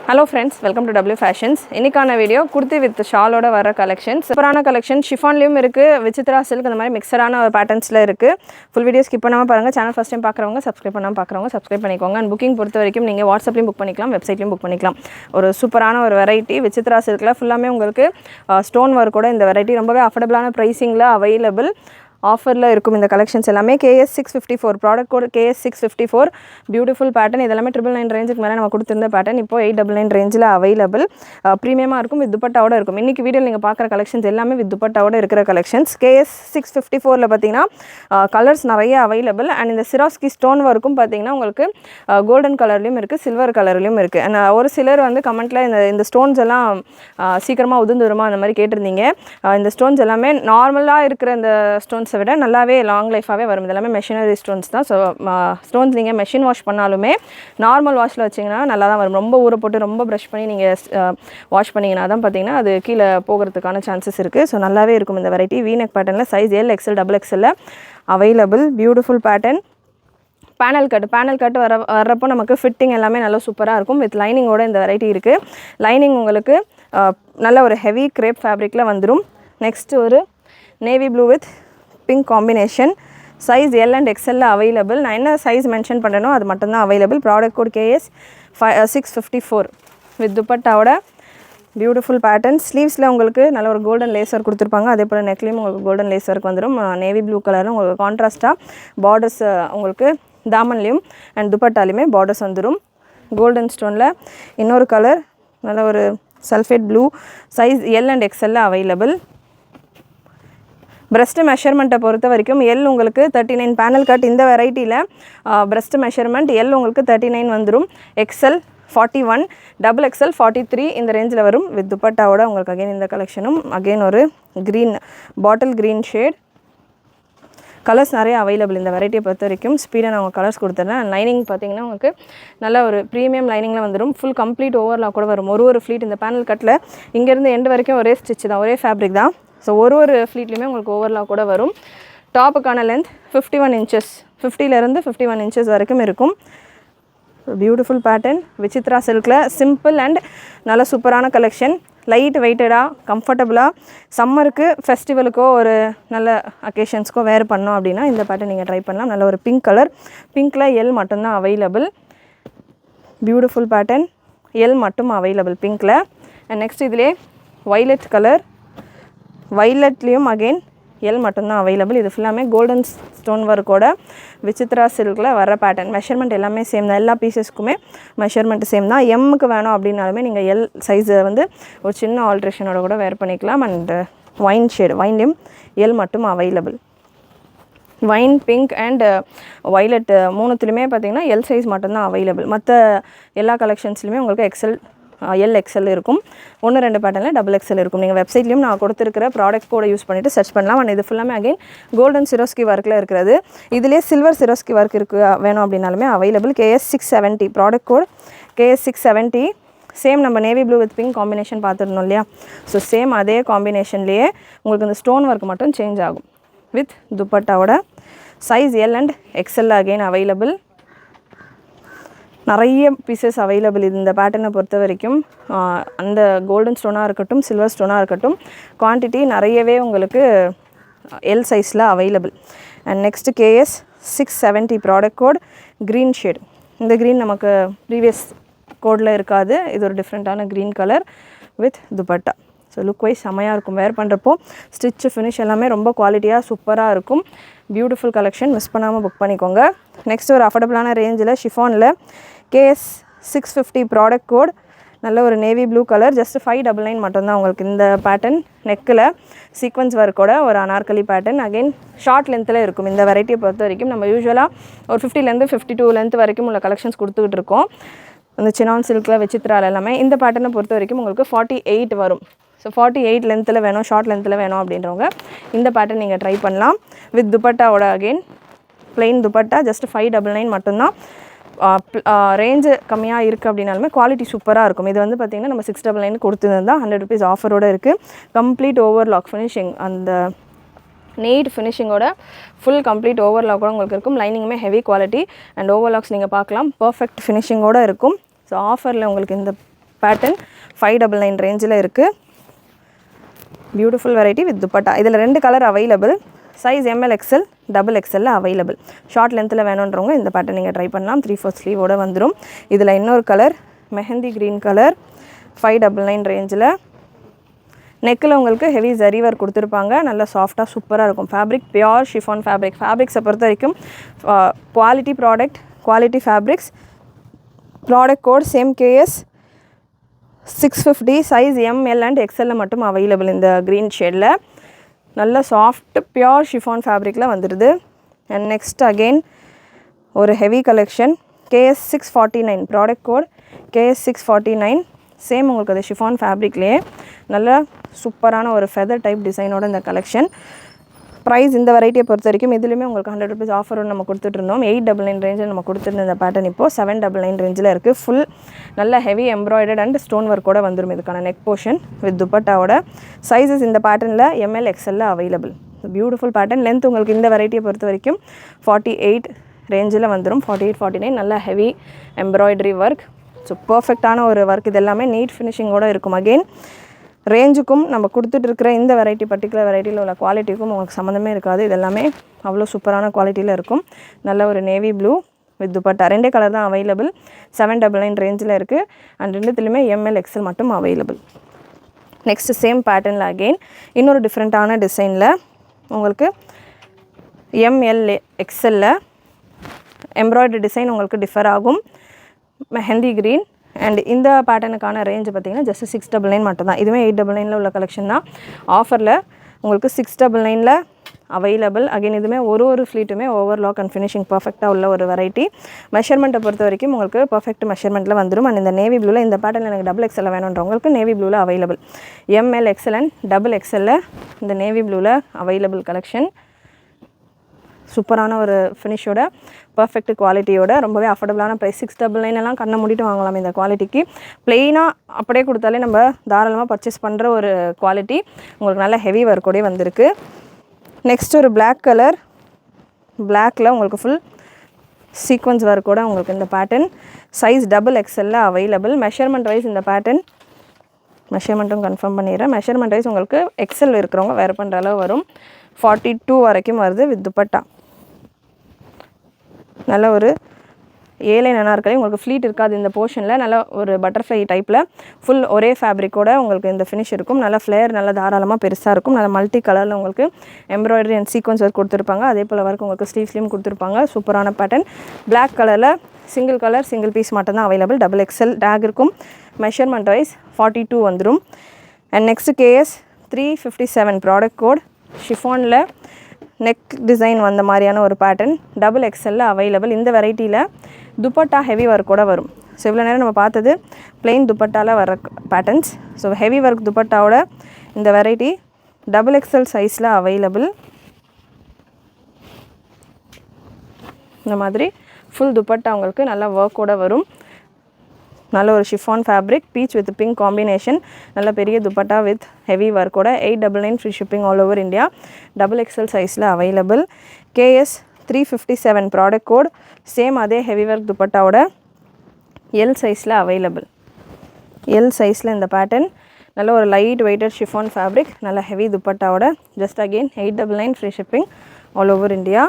Hello friends, welcome to W Fashions. இன்னைக்கான video kurti with shawl ஓட வர collections. சூப்பரான collection chiffon-லயும் இருக்கு, விசித்ரா silk அந்த மாதிரி மிக்ஸரான ஒரு patterns-ல இருக்கு. Full video skip பண்ணாம பாருங்க. Channel first time பார்க்கறவங்க subscribe பண்ணாம பார்க்கறவங்க subscribe பண்ணிக்கோங்க. And booking பொறுத்த வரைக்கும் நீங்க WhatsApp-லயும் book பண்ணிக்கலாம், website-லயும் book பண்ணிக்கலாம். ஒரு சூப்பரான ஒரு variety விசித்ரா silk-ல ஃபுல்லாமே உங்களுக்கு stone work ஓட இந்த variety ரொம்பவே affordable-ஆன pricing-ல available. ஆஃபரில் இருக்கும் இந்த கலெக்ஷன்ஸ் எல்லாமே KS654 product code KS654 beautiful pattern இதெல்லாமே 999 ரேஞ்சுக்கு மேலே நம்ம கொடுத்துருந்த பேட்டர்ன் இப்போ 899 ரேஞ்சில் அவைலபிள் ப்ரீமியமாக இருக்கும் வித் துப்பட்டாவோட இருக்கும். இன்றைக்கி வீடியோவில் நீங்கள் பார்க்குற கலெக்ஷன்ஸ் எல்லாமே வித் துப்பட்டாவோட இருக்கிற கலெக்ஷன்ஸ். KS654ல் பார்த்தீங்கன்னா கலர்ஸ் நிறைய அவைலபிள் அண்ட் இந்த சிராஸ்கி ஸ்டோன் ஒர்க்கும் பார்த்தீங்கன்னா உங்களுக்கு கோல்டன் கலர்லேயும் இருக்குது, சில்வர் கலர்லேயும் இருக்குது. அண்ட் ஒரு சிலர் வந்து கமெண்ட்டில் இந்த ஸ்டோன்ஸ் எல்லாம் சீக்கிரமாக உதிர்ந்துருமா அந்த மாதிரி கேட்டிருந்தீங்க. இந்த ஸ்டோன்ஸ் எல்லாமே நார்மலாக இருக்கிற இந்த ஸ்டோன்ஸை விட நல்லாவே லாங் லைஃபாகவே வரும். இதெல்லாமே மெஷினரி ஸ்டோன்ஸ் தான். ஸோ ஸ்டோன்ஸ் நீங்கள் மெஷின் வாஷ் பண்ணாலுமே நார்மல் வாஷில் வச்சிங்கன்னா நல்லா தான் வரும். ரொம்ப ஊற போட்டு ரொம்ப ப்ரஷ் பண்ணி நீங்கள் வாஷ் பண்ணிங்கன்னா தான் பார்த்தீங்கன்னா அது கீழே போகிறதுக்கான சான்சஸ் இருக்குது. ஸோ நல்லாவே இருக்கும் இந்த வெரைட்டி. வீனக் பேட்டர்னில் size L, XL, XXL available. Beautiful pattern. Panel cut வர்றப்போ நமக்கு ஃபிட்டிங் எல்லாமே நல்லா சூப்பராக இருக்கும். வித் லைனிங்கோட இந்த வெரைட்டி இருக்குது. லைனிங் உங்களுக்கு நல்ல ஒரு ஹெவி கிரேப் ஃபேப்ரிக்கில் வந்துடும். நெக்ஸ்ட்டு ஒரு navy blue with pink combination. Size L and XL available. நான் என்ன சைஸ் மென்ஷன் பண்ணணும் அது மட்டும்தான் available. Product code KS654 with துப்பட்டாவோட பியூட்டிஃபுல் பேட்டர்ன். ஸ்லீவ்ஸில் உங்களுக்கு நல்ல ஒரு கோல்டன் லேசர் கொடுத்துருப்பாங்க. அதே போல் நெக்லையும் உங்களுக்கு கோல்டன் லேசருக்கு வந்துடும். நேவி ப்ளூ கலரும் உங்களுக்கு கான்ட்ராஸ்ட்டாக பார்டர்ஸ் உங்களுக்கு தாமன்லேயும் அண்ட் துப்பட்டாலையுமே பார்டர்ஸ் வந்துடும். கோல்டன் ஸ்டோனில் இன்னொரு கலர் நல்ல ஒரு sulphate blue. Size L and XL available. Breast மெஷர்மெண்ட்டை பொறுத்த வரைக்கும் L உங்களுக்கு 39 பேனல் கட். இந்த வெரைட்டியில் பிரஸ்ட் மெஷர்மெண்ட் L உங்களுக்கு 39 வந்துடும். XL 41, XXL 43 இந்த ரேஞ்சில் வரும். வித் துப்பட்டாவோட உங்களுக்கு அகைன் இந்த கலெக்ஷனும் அகைன் ஒரு green bottle green shade. Colours நிறைய அவைலபிள் இந்த வெரைட்டியை பொறுத்த வரைக்கும். ஸ்பீடாக நான் உங்களுக்கு கலர்ஸ் கொடுத்துட்றேன். லைனிங் பார்த்தீங்கன்னா உங்களுக்கு நல்ல ஒரு ப்ரீமியம் லைனிங்கில் வந்துடும். ஃபுல் கம்ப்ளீட் ஓவர்லாக் கூட வரும். ஒரு ஃப்ளீட் இந்த பேனல் கட்டில் இங்கேருந்து எண்டு வரைக்கும் ஒரே ஸ்டிச் தான், ஒரே ஃபேப்ரிக் தான். ஸோ ஒரு ஃப்ளீட்லேயுமே உங்களுக்கு ஓவர்லாக் கூட வரும். டாப்புக்கான லென்த் 51 inches, 50லேருந்து 51 inches வரைக்கும் இருக்கும். பியூட்டிஃபுல் பேட்டர்ன் விசித்ரா சில்கில் சிம்பிள் அண்ட் நல்ல சூப்பரான கலெக்ஷன். லைட் வெயிட்டடாக கம்ஃபர்டபுளாக சம்மருக்கு ஃபெஸ்டிவலுக்கோ ஒரு நல்ல அக்கேஷன்ஸ்க்கோ வேர் பண்ணோம் அப்படின்னா இந்த பேட்டர்ன் நீங்கள் ட்ரை பண்ணலாம். நல்ல ஒரு பிங்க் கலர். பிங்க்கில் L மட்டும்தான் அவைலபிள். பியூட்டிஃபுல் பேட்டர்ன் L மட்டும் அவைலபிள் பிங்க்கில். அண்ட் நெக்ஸ்ட் இதிலே வைலட் கலர். வைலட்லேயும் அகெயின் L மட்டும்தான் அவைலபிள். இது ஃபுல்லாமே கோல்டன் ஸ்டோன் ஒர்க்கோட விசித்ரா சில்கில் வர பேட்டர்ன். மெஷர்மெண்ட் எல்லாமே சேம் தான். எல்லா பீசஸ்க்குமே மெஷர்மெண்ட் சேம் தான். எம்முக்கு வேணும் அப்படின்னாலுமே நீங்கள் L சைஸை வந்து ஒரு சின்ன ஆல்ட்ரேஷனோட கூட வேர் பண்ணிக்கலாம். அண்ட் வைன் ஷேடு வைன்லேயும் L மட்டும் available. Wine, pink and violet மூணுத்துலேயுமே பார்த்தீங்கன்னா L சைஸ் மட்டும்தான் அவைலபிள். மற்ற எல்லா கலெக்ஷன்ஸ்லையுமே உங்களுக்கு L, XL இருக்கும். 1-2 பேட்டர்னில் XXL இருக்கும். நீங்கள் வெப்சைட்லேயும் நான் கொடுத்துருக்கிற ப்ராடக்ட் கோடை யூஸ் பண்ணிவிட்டு சர்ச் பண்ணலாம். அண்ட் இது ஃபுல்லாமே அகைன் கோல்டன் சிரோஸ்கி ஒர்க்கில் இருக்கிறது. இதிலே சில்வர் சிரோஸ்கி ஒர்க் வேணும் அப்படின்னாலுமே available. KS670 product code KS670. Same நம்ம navy blue with pink combination பார்த்துருந்தோம் இல்லையா? ஸோ சேம் அதே காம்பினேஷன்லேயே உங்களுக்கு இந்த ஸ்டோன் ஒர்க் மட்டும் சேஞ்ச் ஆகும். வித் துப்பட்டாவோட size L and XL again available. நிறைய பீசஸ் அவைலபிள் இந்த பேட்டர்னை பொறுத்த வரைக்கும். அந்த கோல்டன் ஸ்டோனாக இருக்கட்டும், சில்வர் ஸ்டோனாக இருக்கட்டும், குவான்டிட்டி நிறையவே உங்களுக்கு L சைஸில் available. And next KS670 product code green shade. இந்த க்ரீன் நமக்கு ப்ரீவியஸ் கோடில் இருக்காது. இது ஒரு டிஃப்ரெண்ட்டான green colour with dupatta. So look wise செம்மையாக இருக்கும். வேர் பண்ணுறப்போ ஸ்டிச்சு ஃபினிஷ் எல்லாமே ரொம்ப குவாலிட்டியாக சூப்பராக இருக்கும். Beautiful collection. மிஸ் பண்ணாமல் புக் பண்ணிக்கோங்க. நெக்ஸ்ட் ஒரு அஃபோர்டபுளான ரேஞ்சில் ஷிஃபானில் KS650 ப்ராடக்ட் கோட் நல்ல ஒரு நேவி ப்ளூ கலர். ஜஸ்ட் 599 மட்டும்தான் உங்களுக்கு இந்த பேட்டர்ன். நெக்கில் சீக்வன்ஸ் ஒர்க்கோட ஒரு அனார்கலி பேட்டர்ன். அகெயின் ஷார்ட் லென்த்தில் இருக்கும். இந்த வெரைட்டியை பொறுத்த வரைக்கும் நம்ம யூஸ்வலாக ஒரு 50லேருந்து 52 லென்த் வரைக்கும் உள்ள கலெக்ஷன்ஸ் கொடுத்துக்கிட்டு இருக்கோம். அந்த சினான் சில்கில் விசித்ரால் எல்லாமே. இந்த பேட்டர்னை பொறுத்த வரைக்கும் உங்களுக்கு 48 வரும். ஸோ 48 லென்த்தில் வேணும், ஷார்ட் லென்த்தில் வேணும் அப்படின்றவங்க இந்த பேட்டர்ன் நீங்கள் ட்ரை பண்ணலாம். வித் துப்பட்டாவோட அகெயின் ப்ளெயின் துப்பட்டா. ஜஸ்ட் 599 மட்டும்தான். ரேஞ்சு கம்மியாக இருக்குது அப்படின்னாலுமே குவாலிட்டி சூப்பராக இருக்கும். இது வந்து பார்த்திங்கன்னா நம்ம 699 கொடுத்துருந்தா 100 rupees ஆஃபரோடு இருக்குது. கம்ப்ளீட் ஓவர்லாக் ஃபினிஷிங் அந்த நீட் ஃபினிஷிங்கோட ஃபுல் கம்ப்ளீட் ஓவர்லாக்கோட உங்களுக்கு இருக்கும். லைனிங்குமே ஹெவி குவாலிட்டி அண்ட் ஓவர்லாக்ஸ் நீங்கள் பார்க்கலாம். பர்ஃபெக்ட் ஃபினிஷிங்கோடு இருக்கும். ஸோ ஆஃபரில் உங்களுக்கு இந்த பேட்டர்ன் 599 ரேஞ்சில் இருக்குது. Beautiful variety with dupatta. இதில் 2 colour available. Size ML XL double XL available. Short லென்த்தில் வேணுன்றவங்க இந்த பேட்டர்ன் நீங்கள் ட்ரை பண்ணலாம். 3/4 ஸ்லீவோடு வந்துடும். இதில் இன்னொரு கலர் மெஹந்தி க்ரீன் கலர் 599 ரேஞ்சில். நெக்கில் உங்களுக்கு ஹெவி ஜரி ஒர்க் கொடுத்துருப்பாங்க. நல்லா சாஃப்டாக சூப்பராக இருக்கும். Fabric pure chiffon fabric. ஃபேப்ரிக்ஸை பொறுத்த வரைக்கும் quality product, quality fabrics. Product code same KS 650. Size ML and XL மட்டும் அவைலபிள். இந்த க்ரீன் ஷேடில் நல்ல சாஃப்ட் பியோர் ஷிஃபான் ஃபேப்ரிக்கில் வந்துடுது. அண்ட் நெக்ஸ்ட் அகெயின் ஒரு heavy collection KS 649. Product code KS 649. Same உங்களுக்கு அது ஷிஃபான் ஃபேப்ரிக்லேயே நல்ல சூப்பரான ஒரு ஃபெதர் டைப் டிசைனோட இந்த கலெக்ஷன். ப்ரைஸ் இந்த வெரைட்டியை பொறுத்த வரைக்கும் இதுலேயுமே உங்களுக்கு 100 rupees ஆஃபரோடு நம்ம கொடுத்துட்ருந்தோம். 899 ரேஞ்சில் நம்ம கொடுத்துருந்த இந்த பேட்டர்ன் இப்போது 799 ரேஞ்சில் இருக்குது. ஃபுல் நல்ல ஹெவி எம்ப்ராய்டர்ட் அண்ட் ஸ்டோன் ஒர்க்கோட வந்துடும் இதுக்கான நெக் போர்ஷன் வித் துப்பட்டாவோட. சைஸஸ் இந்த பேட்டர்னில் ML XL available. Beautiful pattern. Length உங்களுக்கு இந்த வெரைட்டியை பொறுத்த வரைக்கும் 48 ரேஞ்சில் வந்துடும். 48, 49 நல்ல ஹெவி எம்ப்ராய்டரி ஒர்க். ஸோ பர்ஃபெக்டான ஒரு ஒர்க். இது எல்லாமே நீட் ஃபினிஷிங்கோடு இருக்கும். அகெயின் ரேஞ்சுக்கும் நம்ம கொடுத்துட்டு இருக்கிற இந்த வெரைட்டி பர்டிகுலர் வெரைட்டியில் உள்ள குவாலிட்டிக்கும் உங்களுக்கு சம்மந்தமே இருக்காது. இது எல்லாமே அவ்வளோ சூப்பரான குவாலிட்டியில் இருக்கும். நல்ல ஒரு navy blue with dupatta. 2 colour தான் அவைலபிள். 799 ரேஞ்சில் இருக்குது. அண்ட் 2த்துலையுமே ML XL மட்டும் அவைலபிள். நெக்ஸ்ட் சேம் பேட்டர்னில் அகெயின் இன்னொரு டிஃப்ரெண்ட்டான டிசைனில் உங்களுக்கு ML XL எம்ப்ராய்டரி டிசைன் உங்களுக்கு டிஃபர் ஆகும். மெஹந்தி க்ரீன். அண்ட் இந்த பேட்டர்னுக்கான ரேஞ்சு பார்த்திங்கன்னா ஜஸ்ட் 699 மட்டும் தான். இதுவே 899 உள்ள கலெக்ஷன் தான். ஆஃபரில் உங்களுக்கு 699 அவைலபிள். அகைன் இதுவுமே ஒரு ஃப்ளீட்டுமே ஓவர்லாக் அண்ட் ஃபினிஷிங் பர்ஃபெக்டாக உள்ள ஒரு வெரைட்டி. மெஷர்மெண்ட்டை பொறுத்த வரைக்கும் உங்களுக்கு பர்ஃபெக்ட் மெஷர்மெண்ட்டில் வந்துடும். அண்ட் இந்த நேவி ப்ளூவில் இந்த பேட்டர்னில் எனக்கு டபுள் XL வேணுன்றவங்களுக்கு நேவி ப்ளூவில் available. ML XL and double XL இந்த நேவி ப்ளூவில் அவைலபிள் கலெக்ஷன். சூப்பரான ஒரு ஃபினிஷோட பர்ஃபெக்ட் குவாலிட்டியோட ரொம்பவே அஃபோர்டபுளான ப்ரைஸ். 699 கண்ணை மூடிட்டு வாங்கலாம் இந்த குவாலிட்டிக்கு. ப்ளெயினாக அப்படியே கொடுத்தாலே நம்ம தாராளமாக பர்ச்சேஸ் பண்ணுற ஒரு குவாலிட்டி. உங்களுக்கு நல்ல ஹெவி ஒர்க்கோடே வந்திருக்கு. நெக்ஸ்ட் ஒரு பிளாக் கலர். பிளாக்கில் உங்களுக்கு ஃபுல் சீக்வன்ஸ் ஒர்க்கோட உங்களுக்கு இந்த pattern. Size double XL available. Measurement wise இந்த பேட்டர்ன் மெஷர்மெண்ட்டும் கன்ஃபார்ம் பண்ணிடுறேன். மெஷர்மெண்ட் வைஸ் உங்களுக்கு XL இருக்கிறவங்க வேறு பண்ணுற அளவு வரும். 42 வரைக்கும் வருது வித் துப்பட்டா. நல்ல ஒரு ஏழை நன்னார்களே. உங்களுக்கு ஃப்ளீட் இருக்காது இந்த போர்ஷனில். நல்ல ஒரு பட்டர்ஃப்ளை டைப்பில் ஃபுல் ஒரே ஃபேப்ரிக்கோட உங்களுக்கு இந்த ஃபினிஷ் இருக்கும். நல்ல ஃப்ளேர் நல்ல தாராளமாக பெருசாக இருக்கும். நல்ல மல்டி கலரில் உங்களுக்கு எம்ப்ராய்டரி அண்ட் சீக்வன்ஸ் ஒர்க் கொடுத்துருப்பாங்க. அதே போல் ஒர்க் உங்களுக்கு ஸ்லீவ்ஸ்லையும் கொடுத்துருப்பாங்க. சூப்பரான பேட்டர்ன். பிளாக் கலரில் சிங்கிள் பீஸ் மட்டும்தான் அவைலபிள். டபுள் XL டேக் இருக்கும். மெஷர்மெண்ட் வைஸ் 42 வந்துடும். And next KS 357 product code. ஷிஃபானில் நெக் டிசைன் வந்த மாதிரியான ஒரு பேட்டர்ன். Double XL available. இந்த வெரைட்டியில் துப்பட்டா ஹெவி ஒர்க்கோட வரும். ஸோ இவ்வளோ நேரம் நம்ம பார்த்தது பிளெயின் துப்பட்டாவில் வர பேட்டர்ன்ஸ். ஸோ ஹெவி ஒர்க் துப்பட்டாவோட இந்த வெரைட்டி டபுள் XL சைஸில் அவைலபிள். இந்த மாதிரி ஃபுல் துப்பட்டா உங்களுக்கு நல்ல ஒர்க்கோட வரும். நல்ல ஒரு chiffon fabric. Peach with pink combination. நல்ல பெரிய துப்பட்டா வித் ஹெவி ஒர்க்கோட. 899 free shipping all over India. Double XL சைஸில் available. KS 357 product code. Same அதே ஹெவி ஒர்க் துப்பட்டாவோட L சைஸில் அவைலபிள். L சைஸில் இந்த பேட்டர்ன். நல்ல ஒரு லைட் வெயிட்டட் ஷிஃபான் ஃபேப்ரிக். நல்ல ஹெவி துப்பட்டாவோட. Just again 899 free shipping all over India.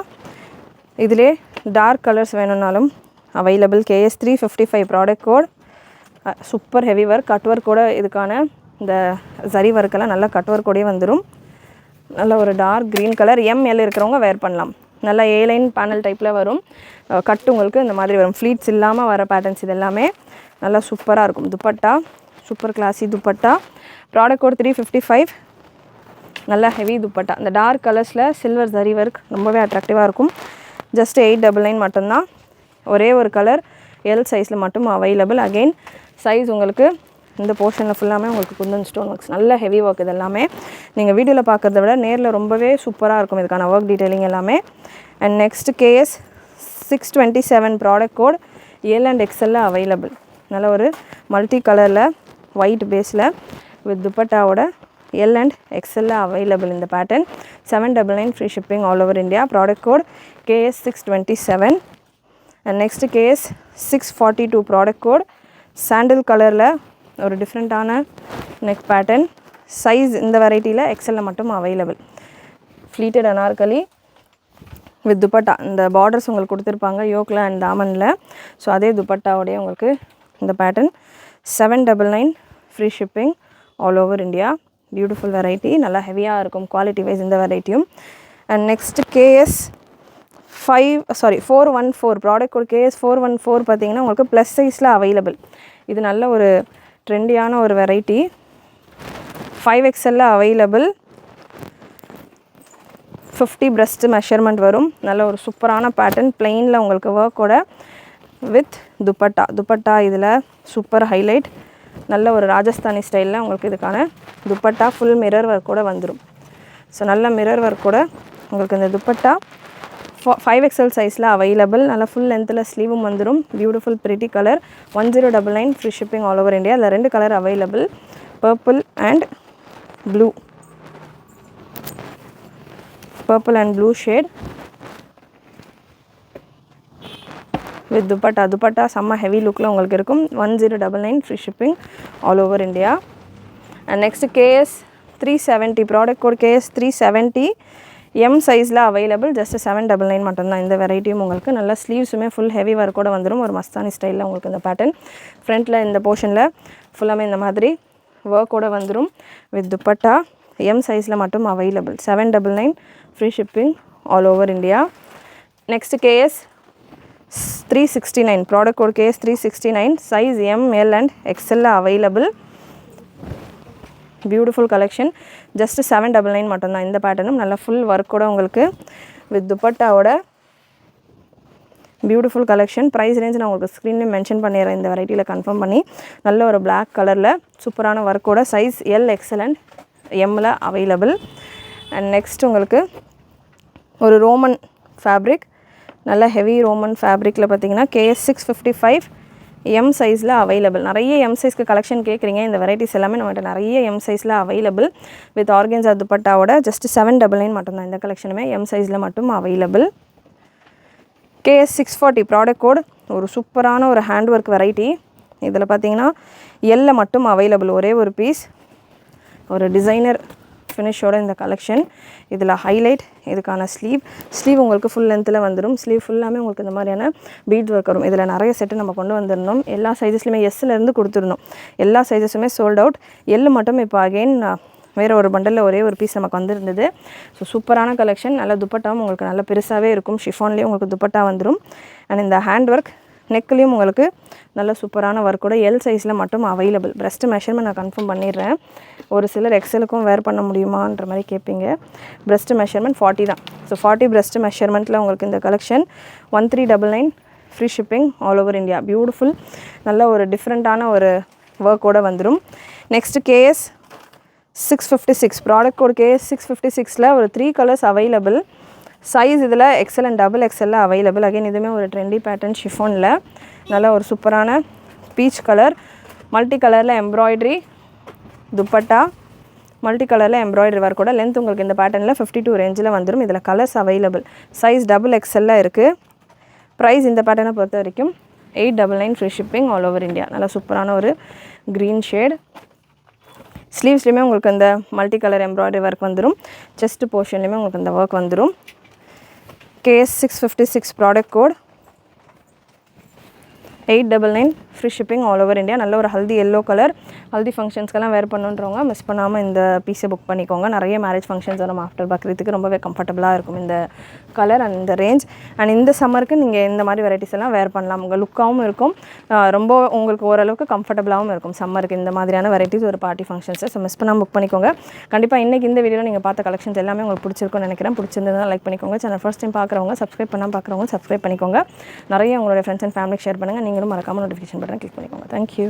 இதிலே டார்க் கலர்ஸ் வேணும்னாலும் available. KS 355 product code. Super heavy work. Cut ஒர்க்கோட இதுக்கான இந்த சரி ஒர்க்கெல்லாம் நல்லா கட் ஒர்க்கோடே வந்துடும். நல்ல ஒரு டார்க் க்ரீன் கலர். ML இருக்கிறவங்க வேர் பண்ணலாம். நல்லா A-லைன் பேனல் டைப்பில் வரும். கட்டு உங்களுக்கு இந்த மாதிரி வரும். ஃப்ளீட்ஸ் இல்லாமல் வர பேட்டர்ன்ஸ் இது எல்லாமே நல்லா சூப்பராக இருக்கும். Dupatta super classy dupatta. Product code 355. நல்லா ஹெவி துப்பட்டா. இந்த டார்க் கலர்ஸில் சில்வர் சரி ஒர்க் ரொம்பவே அட்ராக்டிவாக இருக்கும். ஜஸ்ட் 899 மட்டும்தான். ஒரே ஒரு கலர் L சைஸில் மட்டும் அவைலபிள். அகெயின் சைஸ் உங்களுக்கு இந்த போர்ஷனில் ஃபுல்லாமே உங்களுக்கு குந்தன் ஸ்டோன் ஒர்க்ஸ். நல்ல ஹெவி ஒர்க். இது எல்லாமே நீங்கள் வீடியோவில் பார்க்குறத விட நேரில் ரொம்பவே சூப்பராக இருக்கும் இதுக்கான ஒர்க் டீட்டெயிலிங் எல்லாமே. And next KS 627 product code. L and XL available. நல்ல ஒரு மல்டி கலரில் ஒயிட் பேஸில் வித் துப்பட்டாவோட L அண்ட் XL அவைலபிள் இந்த pattern. 799 free shipping all over India. Product code KS 627. And next KS 642 product code. சாண்டில் கலரில் ஒரு டிஃப்ரெண்ட்டான நெக் பேட்டர்ன். சைஸ் இந்த வெரைட்டியில் எக்ஸலில் மட்டும் available. Pleated Anarkali with dupatta. இந்த பார்டர்ஸ் உங்களுக்கு கொடுத்துருப்பாங்க யோக்கில் அண்ட் தாமனில். ஸோ அதே துப்பட்டாவோடைய உங்களுக்கு இந்த pattern. 799 free shipping all over India. Beautiful variety, நல்லா ஹெவியாக இருக்கும் குவாலிட்டி வைஸ் இந்த வெரைட்டியும். And next KS 414 product code KS 414 பார்த்தீங்கன்னா உங்களுக்கு ப்ளஸ் சைஸில் அவைலபிள். இது நல்ல ஒரு ட்ரெண்டியான ஒரு variety. 5XL available. 50 breast measurement வரும். நல்ல ஒரு சூப்பரான பேட்டர்ன், பிளெயினில் உங்களுக்கு ஒர்க்கோட வித் துப்பட்டா. துப்பட்டா இதில் சூப்பர் ஹைலைட். நல்ல ஒரு ராஜஸ்தானி ஸ்டைலில் உங்களுக்கு இதுக்கான துப்பட்டா ஃபுல் மிரர் ஒர்க்கோட வந்துடும். ஸோ நல்ல மிரர் ஒர்க்கோட உங்களுக்கு இந்த துப்பட்டா 5XL சைஸில் அவைலபிள். நல்லா ஃபுல் லென்த்தில் ஸ்லீவும் வந்துடும். Beautiful pretty colour. 1099 free shipping all over India. அதில் 2 colour available, purple and blue. Purple and blue shade with dupatta. Dupatta செம்ம ஹெவி லுக்கில் உங்களுக்கு இருக்கும். 1099 free shipping all over India. And next KS 370 product code KS 370 M சைஸில் available. Just 799 மட்டும்தான். இந்த வெரைட்டியும் உங்களுக்கு நல்ல ஸ்லீவ்ஸுமே ஃபுல் ஹெவி ஒர்க்கோட வந்துடும். ஒரு மஸ்தானி ஸ்டைலில் உங்களுக்கு இந்த பேட்டர்ன். ஃப்ரண்ட்டில் இந்த போர்ஷனில் ஃபுல்லாமே இந்த மாதிரி ஒர்க்கோட வந்துடும் வித் துப்பட்டா. எம் சைஸில் மட்டும் available. 799 free shipping all over India. Next KS 369 product code KS 369 size M, L and XL available. Beautiful collection. Just 799 மட்டும்தான். இந்த பேட்டர்னும் நல்ல ஃபுல் ஒர்க்கோட உங்களுக்கு வித் துப்பட்டாவோட பியூட்டிஃபுல் கலெக்ஷன். ப்ரைஸ் ரேஞ்ச் நான் உங்களுக்கு ஸ்க்ரீன்லேயும் மென்ஷன் பண்ணிடுறேன். இந்த வெரைட்டியில் கன்ஃபார்ம் பண்ணி நல்ல ஒரு பிளாக் கலரில் சூப்பரான ஒர்க்கோட சைஸ் L, XL அண்ட் Mல அவைலபிள். அண்ட் நெக்ஸ்ட் உங்களுக்கு ஒரு ரோமன் ஃபேப்ரிக், நல்ல ஹெவி ரோமன் ஃபேப்ரிக்கில் பார்த்தீங்கன்னா KS 655 எம் சைஸில் அவைலபிள். நிறைய எம் சைஸ்க்கு கலெக்ஷன் கேட்குறீங்க. இந்த வெரைட்டிஸ் எல்லாமே நம்மகிட்ட நிறைய எம் சைஸில் அவைலபிள் வித் ஆர்கன்ஸா துப்பட்டாவோட. ஜஸ்ட் 799 மட்டும்தான். இந்த கலெக்ஷனுமே எம் சைஸில் மட்டும் அவைலபிள். KS 640 product code. ஒரு சூப்பரான ஒரு ஹேண்ட் ஒர்க் வெரைட்டி. இதில் பார்த்தீங்கன்னா எல்ல மட்டும் அவைலபிள். ஒரே ஒரு பீஸ், ஒரு டிசைனர் ஃபினிஷோட இந்த கலெக்ஷன். இதில் ஹைலைட் இதுக்கான ஸ்லீவ் உங்களுக்கு ஃபுல் லென்த்தில் வந்துடும். ஸ்லீவ் ஃபுல்லாமே உங்களுக்கு இந்த மாதிரியான பீட் ஒர்க் வரும். இதில் நிறைய செட்டு நம்ம கொண்டு வந்துடணும். எல்லா சைஸஸ்லையுமே எஸ்லேருந்து கொடுத்துருந்தோம். எல்லா சைஸஸுமே சோல்ட் அவுட். எல்லு மட்டும் இப்போ அகெயின் வேறு ஒரு பண்டலில் ஒரே ஒரு பீஸ் நமக்கு வந்துருந்தது. ஸோ சூப்பரான கலெக்ஷன். நல்ல துப்பட்டாவும் உங்களுக்கு நல்ல பெருசாகவே இருக்கும். ஷிஃபான்லேயே உங்களுக்கு துப்பட்டா வந்துடும். அண்ட் இந்த ஹேண்ட் ஒர்க் நெக்லேயும் உங்களுக்கு நல்ல சூப்பரான ஒர்க்கோட எல் சைஸில் மட்டும் அவைலபிள். பிரஸ்ட் மெஷர்மெண்ட் நான் கன்ஃபார்ம் பண்ணிடுறேன். ஒரு சிலர் எக்ஸலுக்கும் வேர் பண்ண முடியுமான்ற மாதிரி கேட்பீங்க. பிரஸ்ட் மெஷர்மெண்ட் 40 தான். ஸோ 40 பிரஸ்ட் மெஷர்மெண்ட்டில் உங்களுக்கு இந்த collection 1399 free shipping all over India. Beautiful நல்ல ஒரு டிஃப்ரெண்ட்டான ஒரு ஒர்க்கோடு வந்துடும். Next KS 656 product code KS 656ல் ஒரு 3 கலர்ஸ் அவைலபிள். சைஸ் இதில் XL அண்ட் XXL அவைலபிள். அகைன் இதுவுமே ஒரு ட்ரெண்டி பேட்டர்ன் ஷிஃபானில் நல்ல ஒரு சூப்பரான பீச் கலர். மல்டி கலரில் எம்ப்ராய்ட்ரி துப்பட்டா. மல்டி கலரில் எம்ப்ராய்டரி ஒர்க்கோட. லென்த் உங்களுக்கு இந்த பேட்டர்னில் 52 ரேஞ்சில் வந்துடும். இதில் கலர்ஸ் அவைலபிள். சைஸ் XXL இருக்குது. ப்ரைஸ் இந்த பேட்டர்னை பொறுத்த வரைக்கும் 899 free shipping all over India. நல்ல சூப்பரான ஒரு க்ரீன் ஷேட். ஸ்லீவ்ஸ்லேயுமே உங்களுக்கு இந்த மல்டி கலர் எம்ப்ராய்டரி ஒர்க் வந்துடும். செஸ்ட் போர்ஷன்லேயுமே உங்களுக்கு இந்த ஒர்க் வந்துடும். KS 656 product code 899 free shipping all over India. நல்ல ஒரு ஹல்தி எல்லோ கலர். ஹல்தி ஃபங்க்ஷன்ஸ்க்கெல்லாம் வேர் பண்ணுன்றவங்க மிஸ் பண்ணாமல் இந்த பீஸை புக் பண்ணிக்கோங்க. நிறைய மேரேஜ் ஃபங்க்ஷன்ஸ் வரும். ஆஃப்டர் பக்ரீத்துக்கு ரொம்பவே கம்ஃபர்டபுளாக இருக்கும் இந்த கலர் அண்ட் இந்த ரேஞ்ச். அண்ட் இந்த சம்மருக்கு நீங்கள் இந்த மாதிரி வெரைட்டிஸ் எல்லாம் வேர் பண்ணலாம். உங்கள் லுக்காகவும் இருக்கும், ரொம்ப உங்களுக்கு ஓரளவுக்கு கம்ஃபர்டபுளாகவும் இருக்கும் சம்மருக்கு இந்த மாதிரியான வெரைட்டிஸ் ஒரு பார்ட்டி ஃபங்க்ஷன்ஸை. ஸோ மிஸ் பண்ணாமல் புக் பண்ணிக்கோங்க. கண்டிப்பாக இன்றைக்கி இந்த வீடியோவில் நீங்கள் பார்த்த கலெக்ஷன்ஸ் எல்லாமே உங்களுக்கு பிடிச்சிருக்கும்னு நினைக்கிறேன். பிடிச்சிருந்ததுனா லைக் பண்ணிக்கோங்க. சேனல் ஃபர்ஸ்ட் டைம் பார்க்குறவங்க சப்ஸ்கிரைப் பண்ணாமல் பார்க்குறவங்க சப்ஸ்கிரைப் பண்ணிக்கோங்க. நிறைய உங்களுடைய ஃப்ரெண்ட்ஸ் அண்ட் ஃபேமிலிக்கு ஷேர் பண்ணுங்கள். நீங்களும் மறக்காமல் நோட்டிஃபிகேஷன் பட்டன் கிளிக் பண்ணிக்கோங்க. தேங்க்யூ.